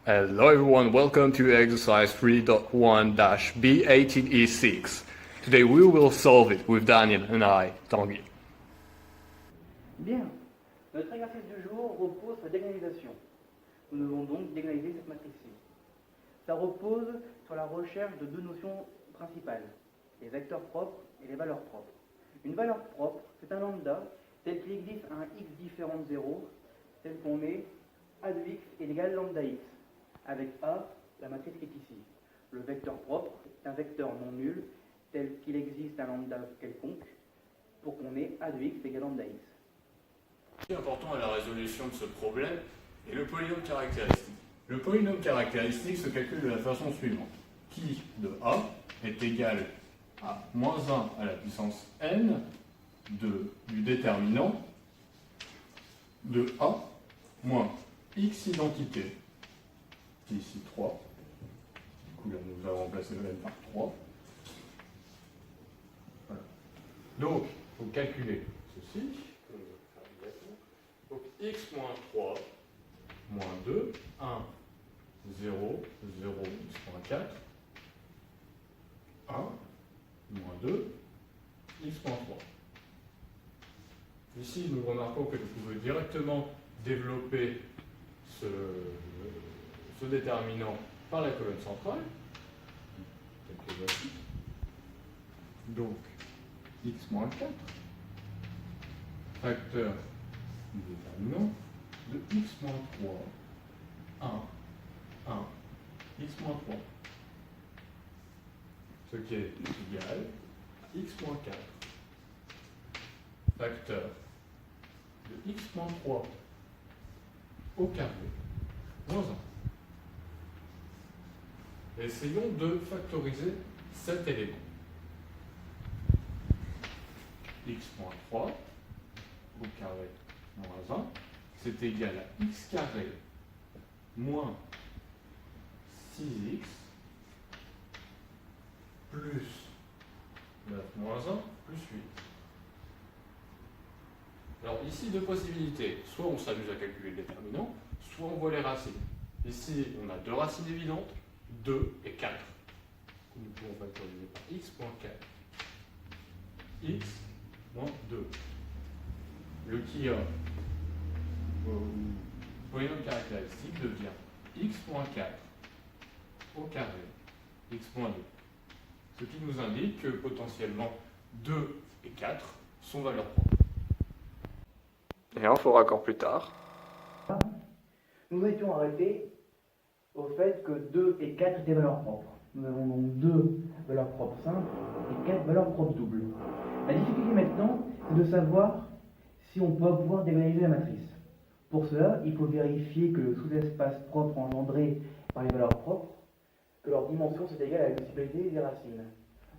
Hello everyone, welcome to exercise 3.1-B18E6. Today we will solve it with Daniel and I, Tanguy. Bien, notre exercice du jour repose sur la diagonalisation. Nous devons donc diagonaliser cette matrice-ci. Ça repose sur la recherche de deux notions principales, les vecteurs propres et les valeurs propres. Une valeur propre, c'est un lambda tel qu'il existe à un x différent de 0, tel qu'on met a de x est égal à lambda x, avec a, la matrice qui est ici. Le vecteur propre est un vecteur non nul tel qu'il existe un lambda quelconque pour qu'on ait a de x égale lambda x. Ce qui est important à la résolution de ce problème est le polynôme caractéristique. Le polynôme caractéristique se calcule de la façon suivante. Qui de a est égal à moins 1 à la puissance n du déterminant de a moins x identité, qui est ici 3. Du coup là nous avons remplacé le n par 3. Voilà. Donc, il faut calculer ceci. Donc x moins 3 moins 2, 1, 0, 0, x moins 4, 1, moins 2, x moins 3. Ici, nous remarquons que nous pouvons directement développer ce déterminant par la colonne centrale. Donc, x moins 4, facteur du déterminant de x moins 3, 1, 1, x moins 3. Ce qui est égal à x moins 4, facteur de x moins 3 au carré, moins 1. Essayons de factoriser cet élément. X moins 3 au carré moins 1, c'est égal à x carré moins 6x plus 9 moins 1 plus 8. Alors ici, deux possibilités. Soit on s'amuse à calculer le déterminant, soit on voit les racines. Ici, on a deux racines évidentes, 2 et 4. Nous pouvons factoriser par x moins 4. X moins 2. Le qui a polynôme caractéristique devient x moins 4 au carré, x moins 2. Ce qui nous indique que potentiellement 2 et 4 sont valeurs propres. Et on fera encore plus tard. Nous étions arrêtés au fait que 2 et 4 étaient valeurs propres. Nous avons donc 2 valeurs propres simples et 4 valeurs propres doubles. La difficulté maintenant, c'est de savoir si on peut pouvoir diagonaliser la matrice. Pour cela, il faut vérifier que le sous-espace propre engendré par les valeurs propres, que leur dimension c'est égal à la multiplicité des racines.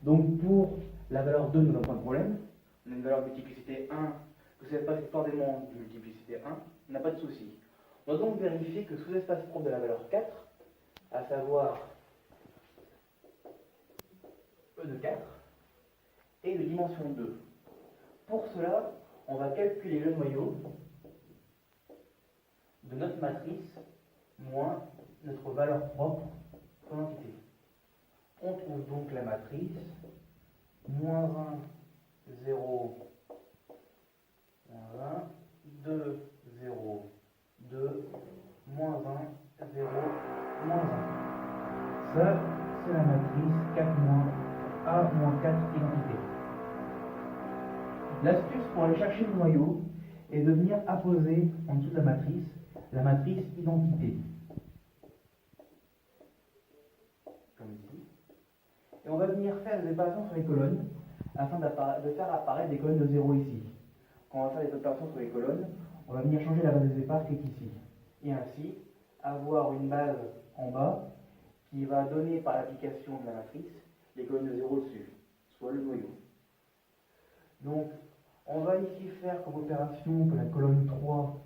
Donc pour la valeur 2, nous n'avons pas de problème. On a une valeur de multiplicité 1, que cet espace est forcément de multiplicité 1, on n'a pas de souci. On va donc vérifier que le sous-espace propre de la valeur 4, à savoir E de 4, est de dimension 2. Pour cela, on va calculer le noyau de notre matrice moins notre valeur propre pour l'entité. On trouve donc la matrice moins 1, 0, moins 1, 2, 0, 2, moins 1, 0, moins 1. Ça, c'est la matrice 4 moins A moins 4 identité. L'astuce pour aller chercher le noyau est de venir apposer en dessous de la matrice identité. Comme ici. Et on va venir faire des opérations sur les colonnes afin de faire apparaître des colonnes de 0 ici. Quand on va faire des opérations sur les colonnes, on va venir changer la base de départ qui est ici. Et ainsi, avoir une base en bas qui va donner par l'application de la matrice les colonnes de 0 dessus, soit le noyau. Donc, on va ici faire comme opération que la colonne 3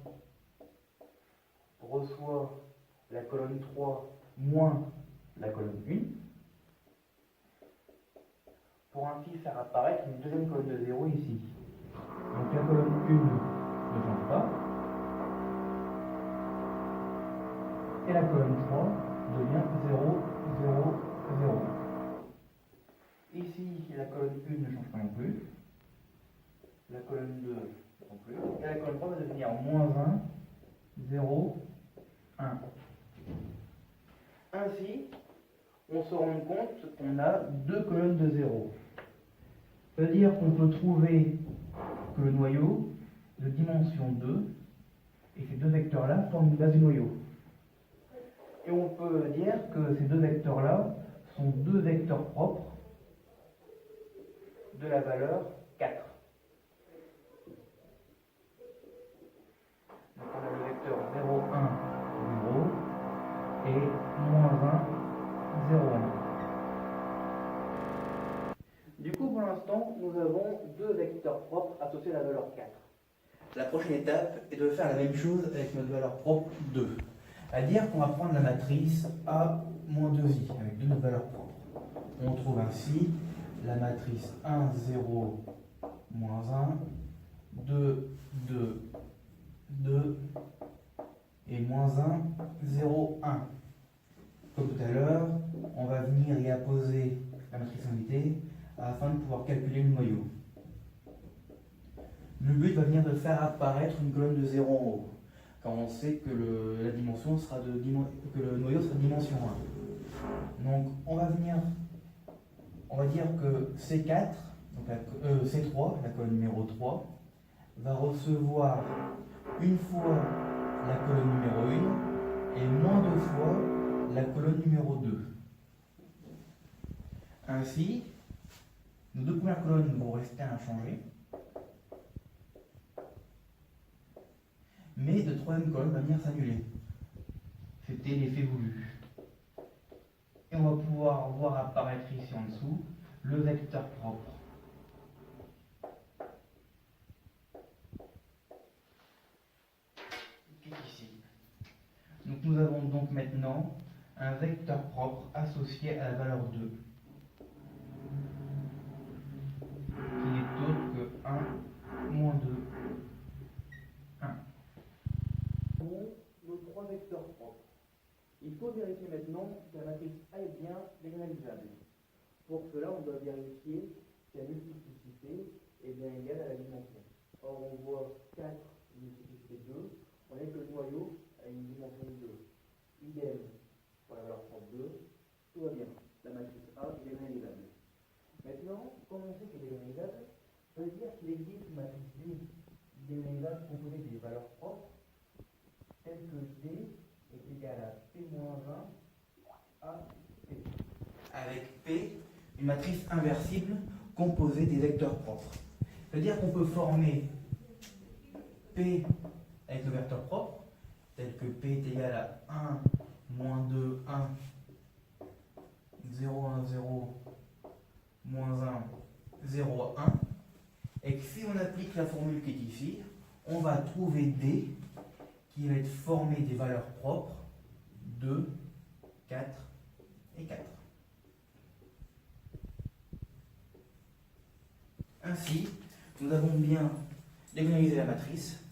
reçoit la colonne 3 moins la colonne 1, pour ainsi faire apparaître une deuxième colonne de 0 ici. Donc la colonne 1 ne change pas. Et la colonne 3 devient 0, 0, 0. Ici, la colonne 1 ne change pas non plus. La colonne 2 non plus. Et la colonne 3 va devenir moins 1, 0, 1. Ainsi, on se rend compte qu'on a deux colonnes de 0. C'est-à-dire qu'on peut trouver que le noyau de dimension 2 et ces deux vecteurs-là forment une base du noyau. Et on peut dire que ces deux vecteurs-là sont deux vecteurs propres de la valeur 4. Donc on a le vecteur 0, 1, 0 et moins 1, 0, 1. Du coup, pour l'instant, nous avons deux vecteurs propres associés à la valeur 4. La prochaine étape est de faire la même chose avec notre valeur propre 2. C'est-à-dire qu'on va prendre la matrice A-2i avec deux notre valeurs propres. On trouve ainsi la matrice 1, 0, moins 1, 2, 2, 2 et moins 1, 0, 1. Comme tout à l'heure, on va venir y apposer la matrice invitée afin de pouvoir calculer le noyau. Le but va venir de faire apparaître une colonne de 0 en haut, quand on sait que la dimension sera que le noyau sera de dimension 1. Donc on va dire que C4, donc C3, la colonne numéro 3, va recevoir une fois la colonne numéro 1 et moins deux fois la colonne numéro 2. Ainsi, nos deux premières colonnes vont rester inchangées, mais de troisième colonne va venir s'annuler. C'était l'effet voulu. Et on va pouvoir voir apparaître ici en dessous le vecteur propre. Qui est ici. Donc nous avons donc maintenant un vecteur propre associé à la valeur 2, qui n'est autre que 1, moins 2, 1. Nos trois vecteurs propres. Il faut vérifier maintenant que la matrice A est bien généralisable. Pour cela, on doit vérifier si la multiplicité est bien égale à la dimension. Or, on voit 4 multiplicité 2, on est que le noyau a une dimension 2. Idem pour la valeur propre 2, tout va bien. La matrice A est généralisable. Maintenant, comme on sait qu'elle est généralisable, ça veut dire qu'il existe une matrice D généralisable composée des valeurs propres telles que D est égal à P-1 à P. Avec P, une matrice inversible composée des vecteurs propres. C'est-à-dire qu'on peut former P avec le vecteur propre, tel que P est égal à 1, moins 2, 1, 0, 1, 0, moins 1, 0, 1, et que si on applique la formule qui est ici, on va trouver D qui va être formé des valeurs propres 2, 4 et 4. Ainsi, nous avons bien diagonalisé la matrice